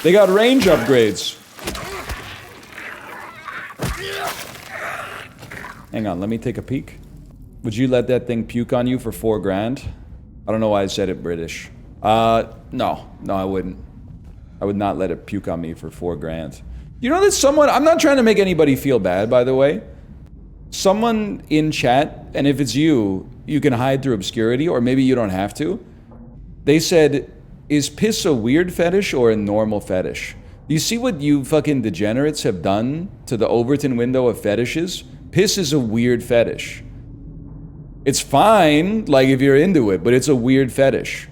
They got range upgrades. Hang on, let me take a peek. Would you let that thing puke on you for $4,000? I don't know why I said it British. No, I wouldn't. I would not let it puke on me for $4,000. You know that someone, I'm not trying to make anybody feel bad, by the way. Someone in chat, and if it's you, you can hide through obscurity, or maybe you don't have to. They said, is piss a weird fetish or a normal fetish? You see what you fucking degenerates have done to the Overton window of fetishes? Piss is a weird fetish. It's fine, like if you're into it, but it's a weird fetish.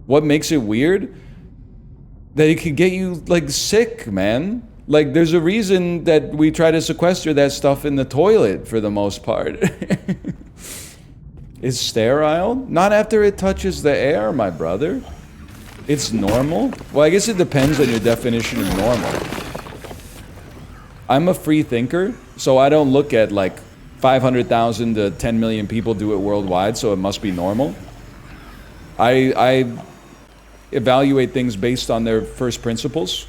What makes it weird? That it could get you like sick, man. Like there's a reason that we try to sequester that stuff in the toilet for the most part. It's sterile? Not after it touches the air, my brother. It's normal? Well, I guess it depends on your definition of normal. I'm a free thinker, so I don't look at like 500,000 to 10 million people do it worldwide, so it must be normal. I evaluate things based on their first principles.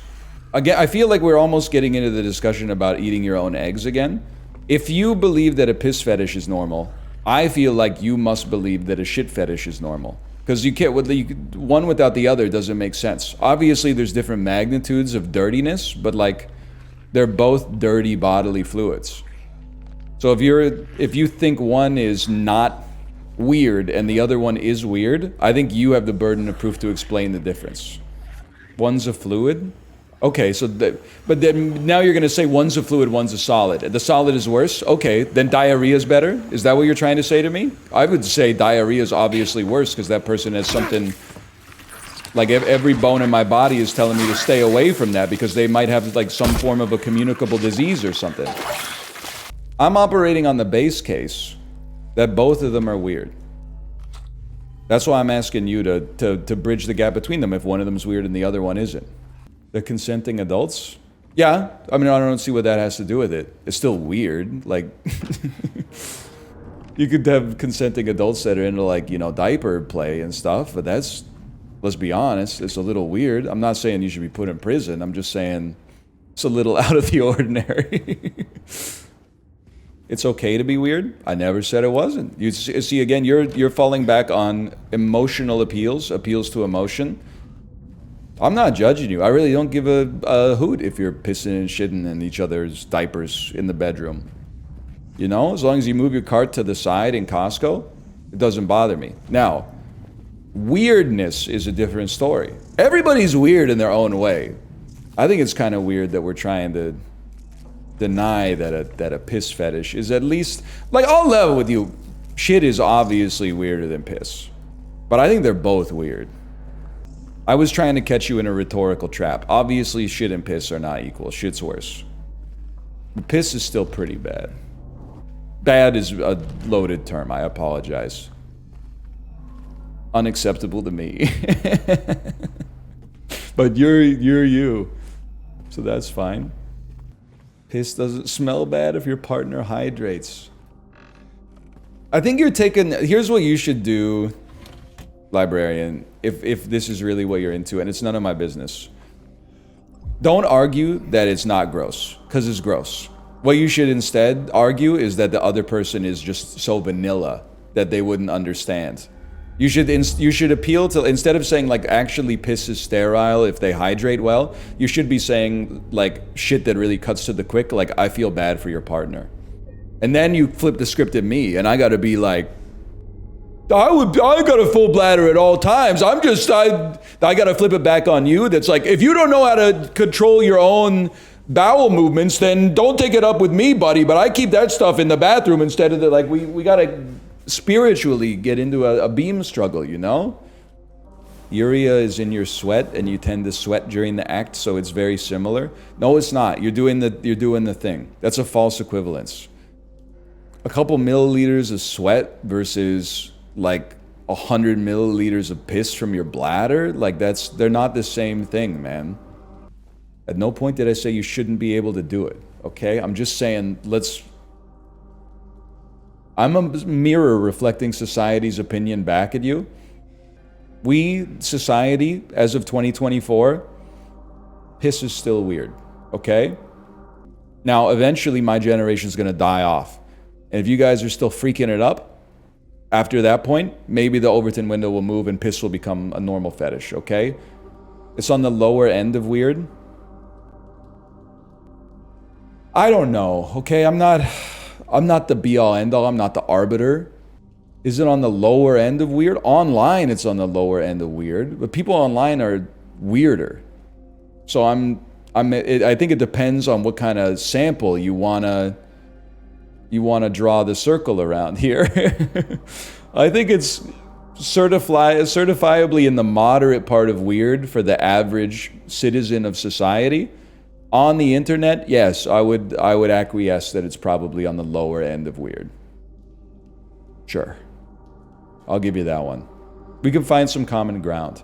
Again, I feel like we're almost getting into the discussion about eating your own eggs again. If you believe that a piss fetish is normal, I feel like you must believe that a shit fetish is normal. Because you can't, one without the other doesn't make sense. Obviously, there's different magnitudes of dirtiness, but like, they're both dirty bodily fluids. So if you think one is not weird and the other one is weird, I think you have the burden of proof to explain the difference. One's a fluid? Okay, so but then now you're going to say one's a fluid, one's a solid. The solid is worse? Okay, then diarrhea is better? Is that what you're trying to say to me? I would say diarrhea is obviously worse because that person has something, like every bone in my body is telling me to stay away from that because they might have like some form of a communicable disease or something. I'm operating on the base case that both of them are weird. That's why I'm asking you to bridge the gap between them if one of them is weird and the other one isn't. The consenting adults? Yeah, I mean, I don't see what that has to do with it. It's still weird. Like, you could have consenting adults that are into like, you know, diaper play and stuff, but that's, let's be honest, it's a little weird. I'm not saying you should be put in prison. I'm just saying it's a little out of the ordinary. It's okay to be weird. I never said it wasn't. You see, again, you're falling back on emotional appeals to emotion. I'm not judging you. I really don't give a hoot if you're pissing and shitting in each other's diapers in the bedroom. You know, as long as you move your cart to the side in Costco, it doesn't bother me. Now, weirdness is a different story. Everybody's weird in their own way. I think it's kind of weird that we're trying to deny that a piss fetish is at least, like, I'll level with you. Shit is obviously weirder than piss. But I think they're both weird. I was trying to catch you in a rhetorical trap. Obviously, shit and piss are not equal. Shit's worse. Piss is still pretty bad. Bad is a loaded term. I apologize. Unacceptable to me. But you're you. So that's fine. Piss doesn't smell bad if your partner hydrates. I think you're taking... Here's what you should do, librarian, if this is really what you're into, and it's none of my business. Don't argue that it's not gross, because it's gross. What you should instead argue is that the other person is just so vanilla that they wouldn't understand. You should appeal to, instead of saying like actually piss is sterile if they hydrate well, you should be saying like shit that really cuts to the quick, like I feel bad for your partner. And then you flip the script at me and I gotta be like, I got a full bladder at all times. I gotta flip it back on you. That's like, if you don't know how to control your own bowel movements, then don't take it up with me, buddy. But I keep that stuff in the bathroom instead of like, we gotta spiritually get into a beam struggle, you know? Urea is in your sweat and you tend to sweat during the act, so it's very similar. No, it's not. You're doing the thing. That's a false equivalence. A couple milliliters of sweat versus like 100 milliliters of piss from your bladder, like they're not the same thing, man. At no point did I say you shouldn't be able to do it, okay? I'm just saying, I'm a mirror reflecting society's opinion back at you. We, society, as of 2024, piss is still weird, okay? Now, eventually my generation's gonna die off. And if you guys are still freaking it up, after that point, maybe the Overton window will move and piss will become a normal fetish, okay? It's on the lower end of weird. I don't know, okay? I'm not the be-all, end-all. I'm not the arbiter. Is it on the lower end of weird? Online, it's on the lower end of weird. But people online are weirder. So I think it depends on what kind of sample you wanna draw the circle around here. I think it's certifiably in the moderate part of weird for the average citizen of society. On the internet, yes, I would acquiesce that it's probably on the lower end of weird. Sure. I'll give you that one. We can find some common ground.